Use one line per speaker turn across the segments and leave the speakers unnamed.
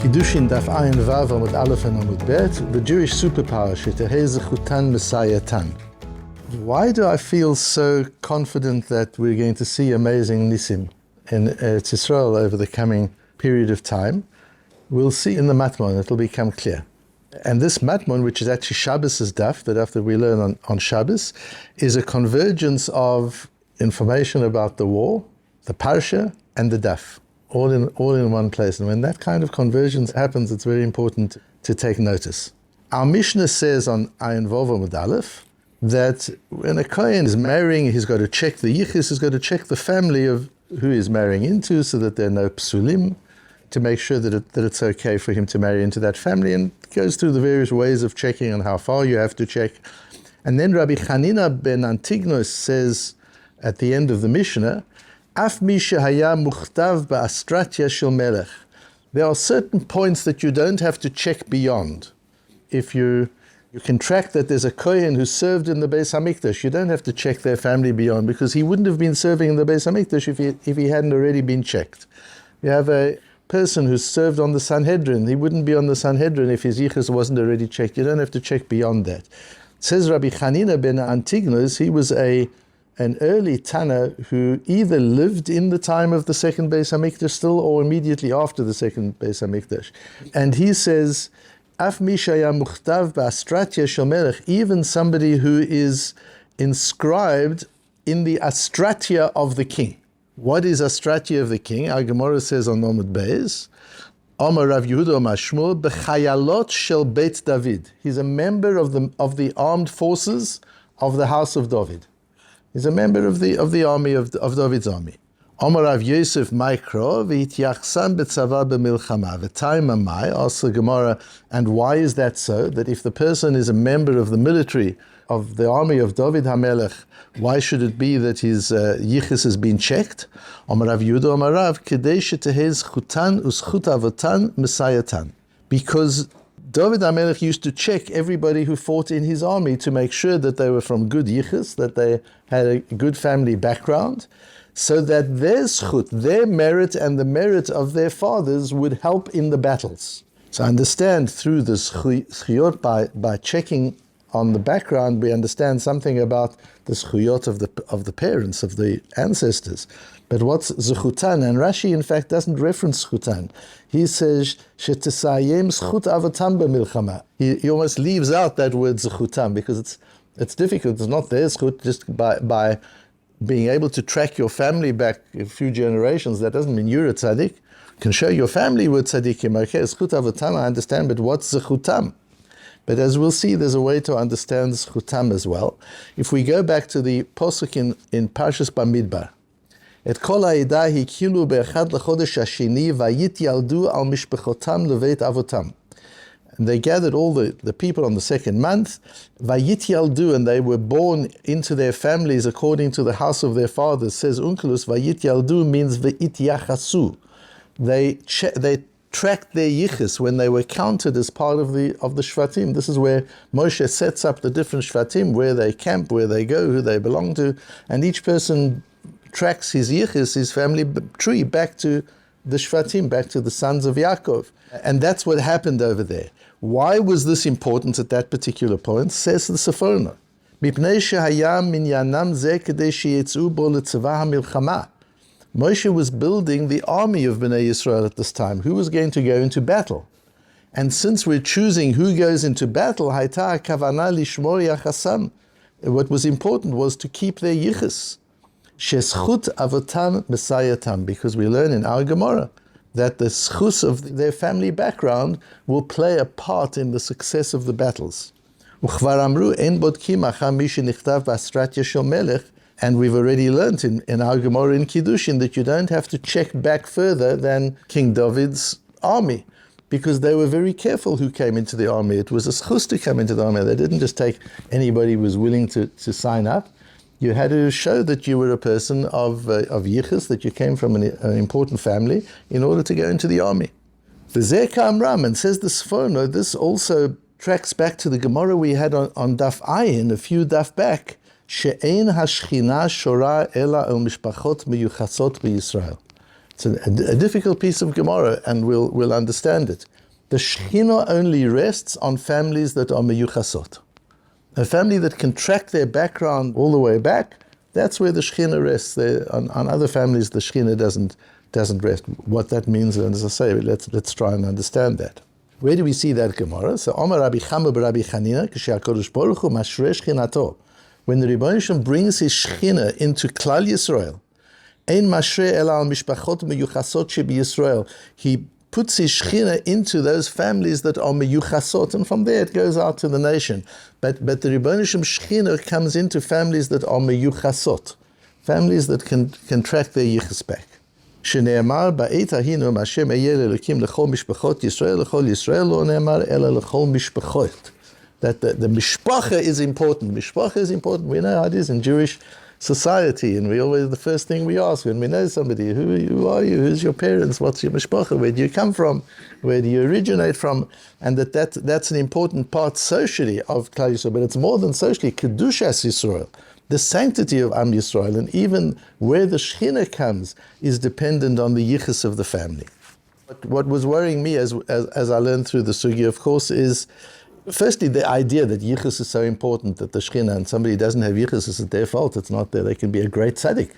Kiddushin Daf Vav Amud Aleph and Amud Bet, the Jewish Superpower, שתהא זכותן מסייעתן. Why do I feel so confident that we're going to see amazing nisim in Eretz Yisrael over the coming period of time? We'll see in the Matmonim, it'll become clear. And this Matmon, which is actually Shabbos' daf, the daf that we learn on Shabbos, is a convergence of information about the war, the parsha, and the daf, all in one place. And when that kind of convergence happens, it's very important to take notice. Our Mishnah says on Ayin Vav Amud Aleph that when a Kohen is marrying, he's got to check the yichus, he's got to check the family of who he's marrying into so that there are no psulim, to make sure that it's okay for him to marry into that family, and goes through the various ways of checking and how far you have to check. And then Rabbi Chanina ben Antignos says at the end of the Mishnah, Af mi shehaya muchtav ba'astratya shel melech. There are certain points that you don't have to check beyond. If you can track that there's a Kohen who served in the Beis HaMikdash, you don't have to check their family beyond, because he wouldn't have been serving in the Beis HaMikdash if he hadn't already been checked. You have a person who served on the Sanhedrin, he wouldn't be on the Sanhedrin if his yichus wasn't already checked. You don't have to check beyond that. Says Rabbi Chanina ben Antignos, he was an early Tana who either lived in the time of the second Beis HaMikdash still, or immediately after the second Beis HaMikdash. And he says, Af mi shaya muchtav ba'astratya shel melech, even somebody who is inscribed in the astratya of the king. What is astratya of the king? Our Gemara says on Amud Beis, Amar Rav Yehuda Amar Shmuel, b'chayalot shel Beit David. He's a member of the armed forces of the house of David. He's a member of the army of David's army. Amar Rav Yosef Maikro v'hityachsan b'tzava b'milchama v'tayim amai. Asks the Gemara, and why is that so? That if the person is a member of the military of the army of David HaMelech, why should it be that his yichus has been checked? Amar Rav Yehuda Amar Rav, kedei shetehei zchutan u'zchut avotan mesayatan. Because David HaMelech used to check everybody who fought in his army to make sure that they were from good yichus, that they had a good family background, so that their zchut, their merit and the merit of their fathers would help in the battles. So understand through the shiur, by checking on the background, we understand something about the zchuyot of the parents, of the ancestors. But what's zechután? And Rashi, in fact, doesn't reference zechután. He says, shetisayem zchut avotam b'milchama. He almost leaves out that word zechután, because it's difficult. It's not their zchut. Just by being able to track your family back a few generations, that doesn't mean you're a tzaddik. You can show your family were tzaddikim. Okay, zchut avotam, I understand, but what's zechutam? But as we'll see, there's a way to understand zchutam as well. If we go back to the posuk in Parshas Bamidbar, Et kol ha'edah hikilu be'echad l'chodesh hashini vayitjaldu al mishpechotam leveit avotam. And they gathered all the people on the second month, vayitjaldu, and they were born into their families according to the house of their fathers. Says Unkelus, vayitjaldu means ve'ityachasu. They tracked their yichus when they were counted as part of the shvatim. This is where Moshe sets up the different shvatim, where they camp, where they go, who they belong to, and each person tracks his yichus, his family tree, back to the shvatim, back to the sons of Yaakov. And that's what happened over there. Why was this important at that particular point? Says the Sephorah, Mipnei shehaya minyanam zeh kedei sheyetzu bo letzavah hamilchama. Moshe was building the army of Bnei Yisrael at this time. Who was going to go into battle? And since we're choosing who goes into battle, hayta kavana lishmor yachasam. What was important was to keep their yichus. Shezchut avotam mesayyatam, because we learn in our Gemara that the zchus of their family background will play a part in the success of the battles. Uchvar amru en bodkim achar mi shenichtav ba'astratya shel melech. And we've already learnt in our Gemara in Kiddushin that you don't have to check back further than King David's army, because they were very careful who came into the army. It was a zchus to come into the army. They didn't just take anybody who was willing to sign up. You had to show that you were a person of yichus, that you came from an important family, in order to go into the army. The Zeka Amram, and says the Sephorah, this also tracks back to the Gemara we had on Daf Ayin, a few daf back, she'ein hashchina shora ela el mishpachot miyuchatzot b'Yisrael. It's a difficult piece of Gemara, and we'll understand it. The Shekhinah only rests on families that are meyuchasot. A family that can track their background all the way back, that's where the Shekhinah rests. On other families, the Shekhinah doesn't rest. What that means, and as I say, let's try and understand that. Where do we see that Gemara? So, Omar Rabbi Chama b'Rabbi Chanina, k'she'HaKadosh Baruch Hu mashre Shechinato. When the Rebbeinu Shem brings his Shekhinah into Klal Yisrael, ein mashre ela al mishpachot meyuchasot shebi Yisrael. He puts his Shekhinah into those families that are meyuchasot, and from there it goes out to the nation. But the Rebbeinu Shem Shekhinah comes into families that are meyuchasot, families that can track their yichus back. Shene'emar ba'et ahinu Hashem eyel elokim lechol mishpachot Yisrael lechol Yisrael lo ne'emar ela lechol mishpachot. That the mishpacha is important. Mishpacha is important. We know how it is in Jewish society, and we always, the first thing we ask when we know somebody, who are you? Who's your parents? What's your mishpacha? Where do you come from? Where do you originate from? And that's an important part socially of Klal Yisrael, but it's more than socially. Kedushas Yisrael, the sanctity of Am Yisrael, and even where the Shekhinah comes is dependent on the yichus of the family. What was worrying me as I learned through the sugi, of course, is firstly, the idea that yichus is so important, that the Shekhinah, and somebody doesn't have yichus, is their fault. It's not there. They can be a great tzaddik.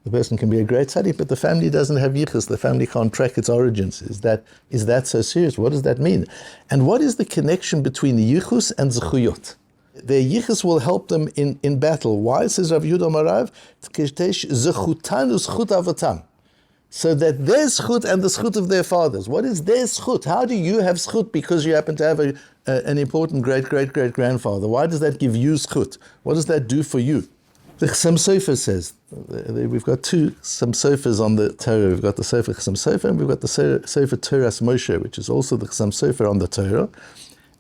The person can be a great tzaddik, but the family doesn't have yichus. The family can't track its origins. Is that so serious? What does that mean? And what is the connection between the yichus and zechuyot? Their yichus will help them in battle. Why, says Rav Yehuda Marav, zechutanu zchut avotam. So that their zchut and the zchut of their fathers. What is their zchut? How do you have zchut because you happen to have an important great-great-great-grandfather? Why does that give you zchut? What does that do for you? The Chassam Sofer says, we've got two Chassam Sofers on the Torah. We've got the Sofer Chassam Sofer, and we've got the Sofer Toras Moshe, which is also the Chassam Sofer on the Torah.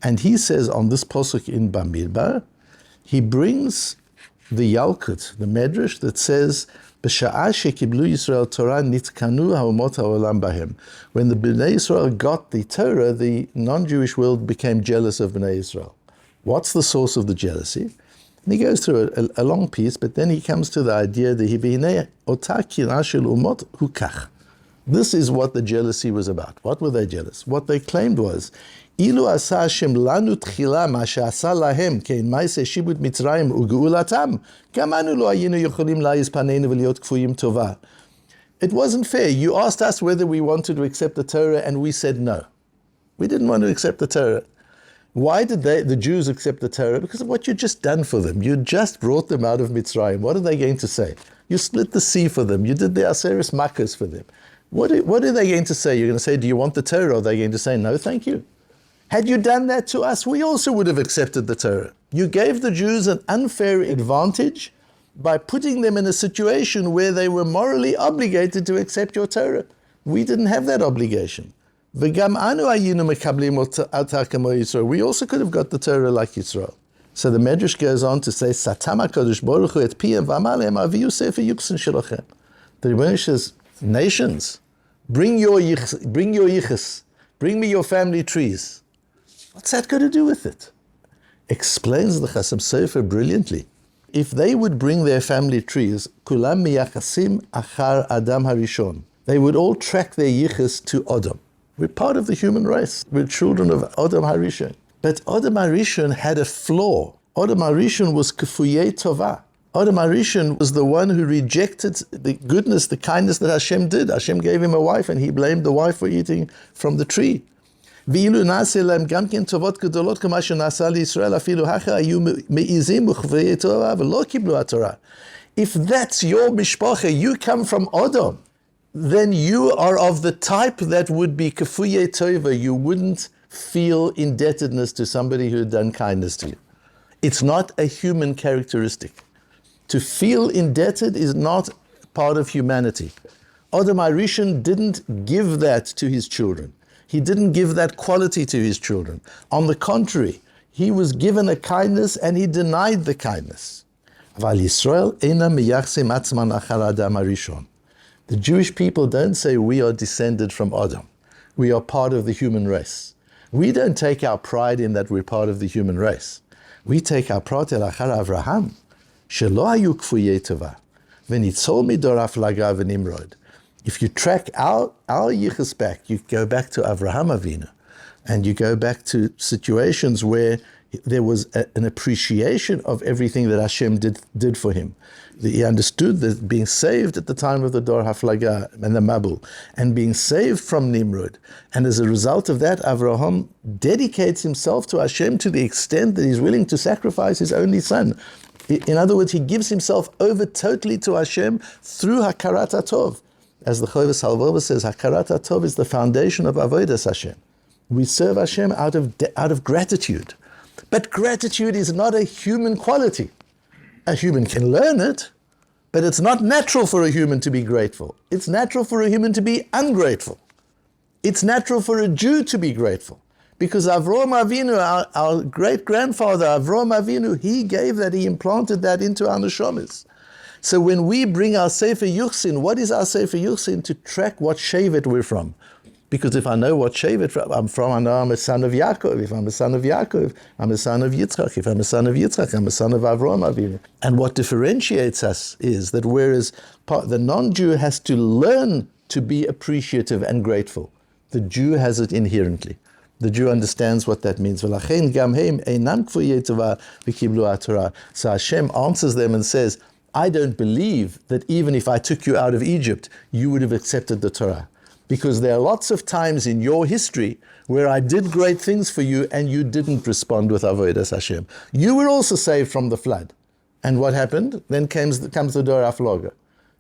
And he says on this pasuk in Bamidbar, he brings the Yalkut, the Medrash, that says, B'sha'ah shekiblu Yisrael Torah nitkanu ha'umot ha'olam bahem. When the Bnei Yisrael got the Torah, the non-Jewish world became jealous of Bnei Yisrael. What's the source of the jealousy? And he goes through a long piece, but then he comes to the idea that Hivinei otah kinah shel umot hu kach. This is what the jealousy was about. What were they jealous? What they claimed was, Ilu asa Hashem lanu tchila ma she'asa lahem kein ma'aseh shibut Mitzrayim ugeulatam kamanu lo hayinu yocholim la'yiz paneinu v'liot kfuyim tova. It wasn't fair. You asked us whether we wanted to accept the Torah, and we said no. We didn't want to accept the Torah. Why did the Jews accept the Torah? Because of what you'd just done for them. You just brought them out of Mitzrayim. What are they going to say? You split the sea for them. You did the Aseris Makkos for them. What are they going to say? You're going to say, do you want the Torah? Or are they going to say, no, thank you? Had you done that to us, we also would have accepted the Torah. You gave the Jews an unfair advantage by putting them in a situation where they were morally obligated to accept your Torah. We didn't have that obligation. We also could have got the Torah like Yisrael. So the Medrash goes on to say, Satam HaKadosh Baruch Hu et piyam v'amalem aviyu sefer yuksin shelochem. The Rebbeinu says, nations, bring your yichus, bring me your family trees. What's that got to do with it? Explains the Chassam Sofer brilliantly. If they would bring their family trees, kulam miyachasim achar Adam harishon, they would all track their yichus to Adam. We're part of the human race. We're children of Adam Harishon. But Adam Harishon had a flaw. Adam Harishon was kefuyei tova. Adam Harishon was the one who rejected the goodness, the kindness that Hashem did. Hashem gave him a wife, and he blamed the wife for eating from the tree. If that's your mishpacha, you come from Adam, then you are of the type that would be kefuyei tova. You wouldn't feel indebtedness to somebody who had done kindness to you. It's not a human characteristic. To feel indebted is not part of humanity. Adam Harishon didn't give that to his children. He didn't give that quality to his children. On the contrary, he was given a kindness and he denied the kindness. The Jewish people don't say we are descended from Adam. We are part of the human race. We don't take our pride in that we're part of the human race. We take our pride in Avraham. If you track our yichus back, you go back to Avraham Avinu. And you go back to situations where there was an appreciation of everything that Hashem did for him. He understood that being saved at the time of the Dor Haflaga and the Mabul, and being saved from Nimrod. And as a result of that, Avraham dedicates himself to Hashem to the extent that he's willing to sacrifice his only son. In other words, he gives himself over totally to Hashem through Hakarat HaTov. As the Chovos HaLevavos says, Hakarat HaTov is the foundation of Avodas Hashem. We serve Hashem out of gratitude. But gratitude is not a human quality. A human can learn it, but it's not natural for a human to be grateful. It's natural for a human to be ungrateful. It's natural for a Jew to be grateful. Because Avraham Avinu, our great-grandfather, Avraham Avinu, he implanted that into our neshamas. So when we bring our Sefer Yuchsin, what is our Sefer Yuchsin? To track what Shevet we're from. Because if I know what Shevet I'm from, I know I'm a son of Yaakov. If I'm a son of Yaakov, I'm a son of Yitzchak. If I'm a son of Yitzchak, I'm a son of Avraham Avinu. And what differentiates us is that whereas the non-Jew has to learn to be appreciative and grateful, the Jew has it inherently. The Jew understands what that means. So Hashem answers them and says, I don't believe that even if I took you out of Egypt, you would have accepted the Torah. Because there are lots of times in your history where I did great things for you and you didn't respond with Avodas Hashem. You were also saved from the flood. And what happened? Then comes the Dor Haflaga.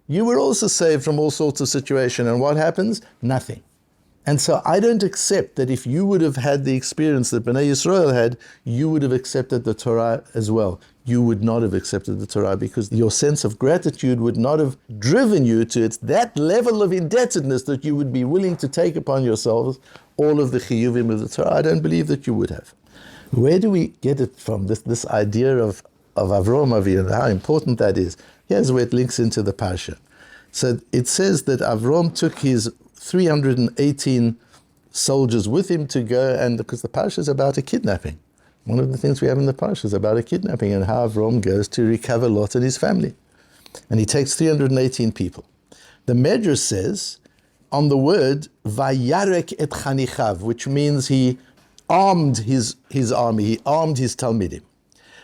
You were also saved from all sorts of situations. And what happens? Nothing. And so I don't accept that if you would have had the experience that Bnei Yisrael had, you would have accepted the Torah as well. You would not have accepted the Torah because your sense of gratitude would not have driven you to that level of indebtedness that you would be willing to take upon yourselves all of the chiyuvim of the Torah. I don't believe that you would have. Where do we get it from, this idea of Avraham Avinu, and how important that is? Here's where it links into the parsha. So it says that Avram took his 318 soldiers with him to go, and because the parsha is about a kidnapping. One of the things we have in the parsha is about a kidnapping and how Avram goes to recover Lot and his family. And he takes 318 people. The Medrash says, on the word, Vayarek et chanichav, which means he armed his army, he armed his Talmudim.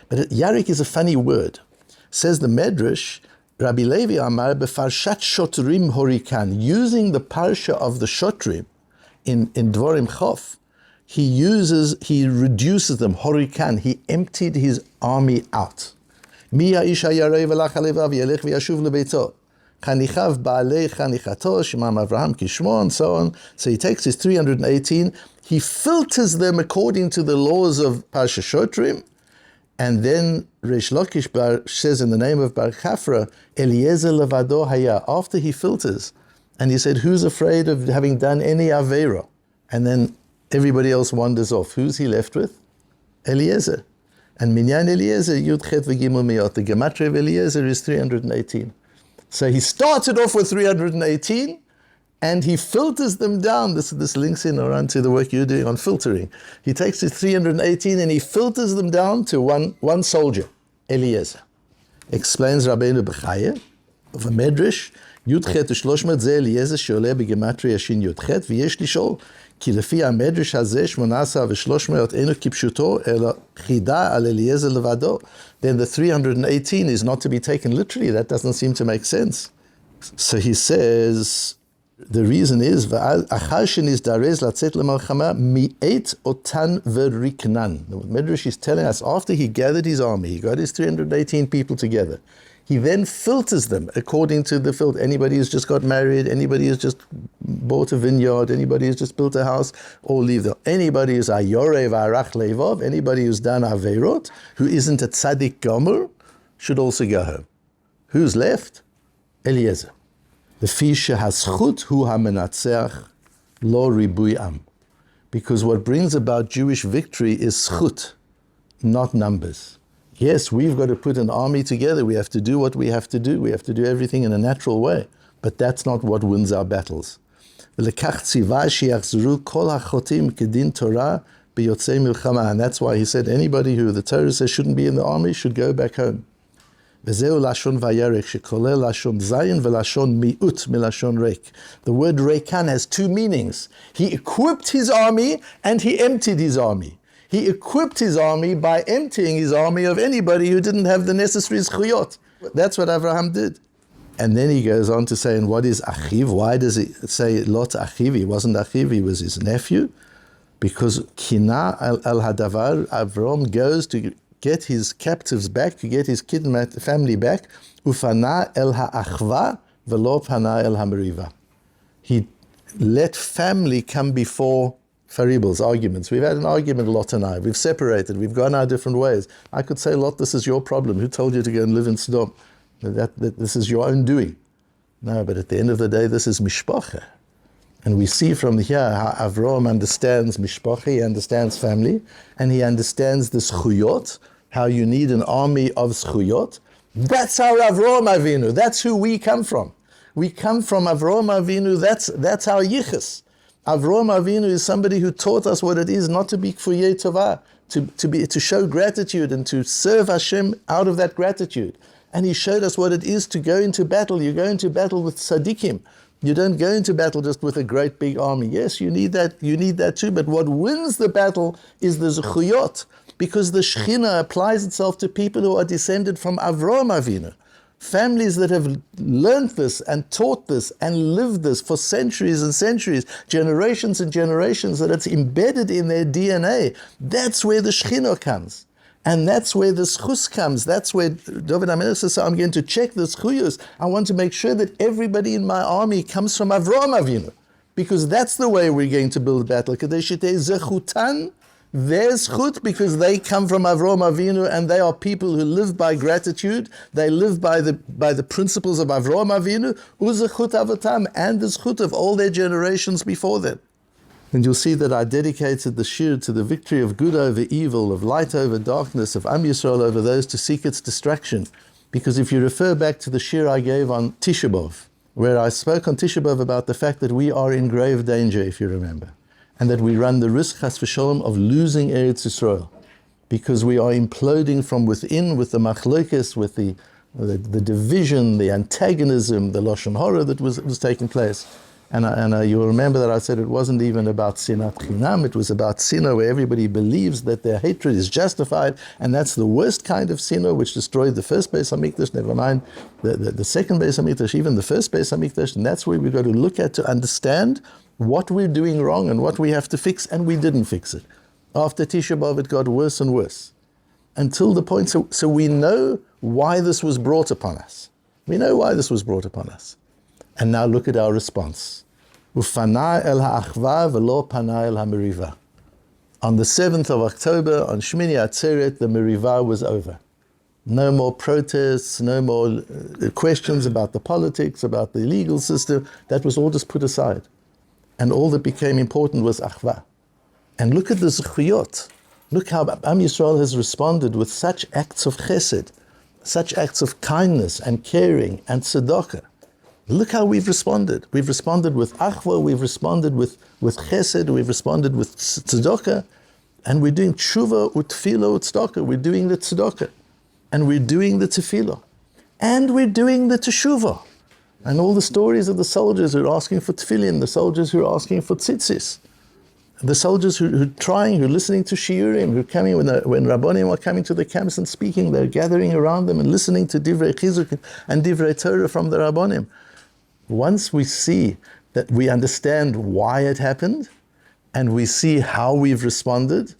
But Yarek is a funny word. Says the Medrash, Rabbi Levi Amar befarshat shotrim horikan, using the parsha of the shotrim in Dvorim Chof, he reduces them, horikan, he emptied his army out. Mi ha'isha yarei v'lach alevav yelech v'yashuv lebeito. Chanichav ba'alei chanichato, shemam Avraham kishmo, and so on. So he takes his 318, he filters them according to the laws of Parsha Shotrim, and then Reish Lakish says in the name of Bar Chafra, Eliezer levado haya, after he filters, and he said, who's afraid of having done any Aveira? And then everybody else wanders off. Who's he left with? Eliezer. And Minyan Eliezer, Yud Chet v'Gimel Miyot. The Gematria of Eliezer is 318. So he started off with 318, and he filters them down. This links in around to the work you're doing on filtering. He takes his 318 and he filters them down to one soldier, Eliezer. Explains Rabbeinu Bechaya of a Medrash, Yudchet u'shloshmet ze Eliezer she'oleh b'gematria yashin Yudchet, v'yesh lishol, כי לפי המדרש הזה 18 ו-300 אינו כפשוטו, אלא חידה על אליעזר לבדו. Then the 318 is not to be taken literally. That doesn't seem to make sense. So he says, the reason is, אחר שנזדרז לצאת למלחמה, מיעט אותן וריקנן. The Medrash is telling us, after he gathered his army, he got his 318 people together, he then filters them according to the filter. Anybody who's just got married, anybody who's just bought a vineyard, anybody who's just built a house, all leave them. Anybody who's ayorei v'arach leivov, anybody who's done averot, who isn't a tzaddik gomer, should also go home. Who's left? Eliezer. The fish haschut hu hamenatzeach lo ribui am. Because what brings about Jewish victory is schut, not numbers. Yes, we've got to put an army together. We have to do what we have to do. We have to do everything in a natural way. But that's not what wins our battles. And that's why he said anybody who the Torah says shouldn't be in the army should go back home. וזהו לשון וירק, שכולל לשון זין ולשון מיעוט מלשון ריק. The word rekan has two meanings. He equipped his army and he emptied his army. He equipped his army by emptying his army of anybody who didn't have the necessary zchuyot. That's what Avraham did. And then he goes on to say, and what is Achiv? Why does he say Lot Achiv? He wasn't Achiv, he was his nephew. Because Kina al Hadavar, Avram goes to get his captives back, to get his kidnapped family back. Ufana el ha'achva velo pana el hameriva. He let family come before faribels, arguments. We've had an argument, Lot and I. We've separated. We've gone our different ways. I could say, Lot, this is your problem. Who told you to go and live in Sodom? That this is your own doing. No, but at the end of the day, this is mishpacha. And we see from here how Avram understands mishpacha, he understands family, and he understands the zchuyot, how you need an army of zchuyot. That's our Avram Avinu. That's who we come from. We come from Avram Avinu. That's our yichus. Avram Avinu is somebody who taught us what it is not to be kfuyei tovah, to show gratitude and to serve Hashem out of that gratitude. And he showed us what it is to go into battle. You go into battle with tzaddikim. You don't go into battle just with a great big army. Yes, you need that too, but what wins the battle is the zechuyot, because the Shekhinah applies itself to people who are descended from Avraham Avinu. Families that have learned this and taught this and lived this for centuries and centuries, generations and generations, that it's embedded in their DNA. That's where the Shekhinah comes. And that's where the schus comes. That's where David HaMelech says, I'm going to check the schuyos. I want to make sure that everybody in my army comes from Avraham Avinu, because that's the way we're going to build battle. Kadei sheteheh zechutן, their zchut, because they come from Avraham Avinu and they are people who live by gratitude. They live by the principles of Avraham Avinu, uzechut avotam, and the zchut of all their generations before them. And you'll see that I dedicated the shiur to the victory of good over evil, of light over darkness, of Am Yisrael over those to seek its destruction. Because if you refer back to the shiur I gave on Tisha B'Av, where I spoke on Tisha B'Av about the fact that we are in grave danger, if you remember, and that we run the risk, chas v'sholom, of losing Eretz Yisrael, because we are imploding from within with the machlokes, with the division, the antagonism, the lashon hara that was taking place. And you'll remember that I said it wasn't even about sinat chinam, it was about sinah where everybody believes that their hatred is justified, and that's the worst kind of sinah which destroyed the first Beis HaMikdash, never mind the second Beis HaMikdash, even the first Beis HaMikdash, and that's where we've got to look at to understand what we're doing wrong and what we have to fix, and we didn't fix it. After Tisha B'Av it got worse and worse, until the point, so we know why this was brought upon us. We know why this was brought upon us. And now look at our response. Ufana el ha'achva velo pana el hameriva. On the 7th of October, on Shmini Atzeret, the meriva was over. No more protests, no more questions about the politics, about the legal system. That was all just put aside. And all that became important was achva. And look at the zechuyot. Look how Am Yisrael has responded with such acts of chesed, such acts of kindness and caring and tzedakah. Look how we've responded. We've responded with achva, we've responded with chesed, we've responded with tzedakah, and we're doing tshuva, utfilo, tzedakah. We're doing the tzedakah, and we're doing the tefillah, and we're doing the teshuvah. And all the stories of the soldiers who are asking for tefillin, the soldiers who are asking for tzitzis, the soldiers who are trying, who are listening to shiurim, who are coming when Rabbonim are coming to the camps and speaking, they're gathering around them and listening to divrei chizuk and divrei Torah from the Rabbonim. Once we see that we understand why it happened, and we see how we've responded,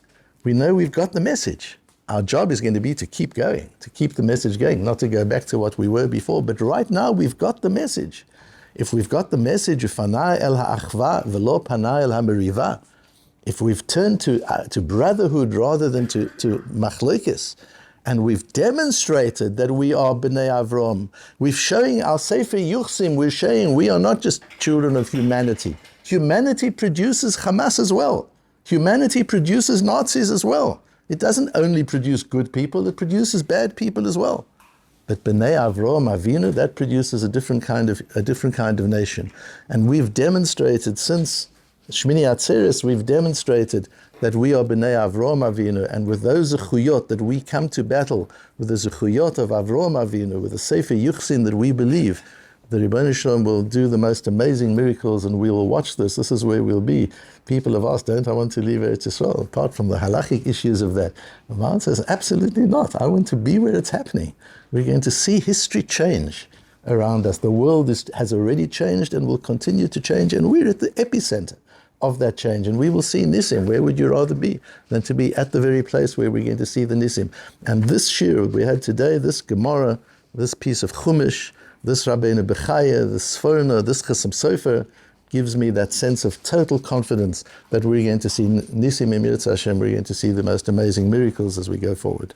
we know we've got the message. Our job is going to be to keep going, to keep the message going, not to go back to what we were before. But right now, we've got the message. If we've got the message, Ufana el ha'achva velo pana el hameriva, if we've turned to brotherhood rather than to machlokes, and we've demonstrated that we are B'nai Avram. We're showing our Sefer Yuchsim, we're showing we are not just children of humanity. Humanity produces Hamas as well. Humanity produces Nazis as well. It doesn't only produce good people, it produces bad people as well. But B'nai Avram Avinu, that produces a different kind of nation. And we've demonstrated since Shmini Atzeres, we've demonstrated that we are B'nai Avraham Avinu, and with those zechuyot that we come to battle, with the zechuyot of Avraham Avinu, with the Sefer Yuchsin that we believe, the Ribono Shel Olam will do the most amazing miracles, and we will watch this. This is where we'll be. People have asked, don't I want to leave Eretz Yisrael, apart from the halachic issues of that? And my answer is absolutely not. I want to be where it's happening. We're going to see history change around us. The world has already changed and will continue to change, and we're at the epicenter of that change, and we will see Nisim. Where would you rather be than to be at the very place where we're going to see the Nisim? And this shiur we had today, this Gemara, this piece of Chumash, this Rabbeinu Bechaya, this Sforno, this Chasam Sofer, gives me that sense of total confidence that we're going to see Nisim Emir Hashem, we're going to see the most amazing miracles as we go forward.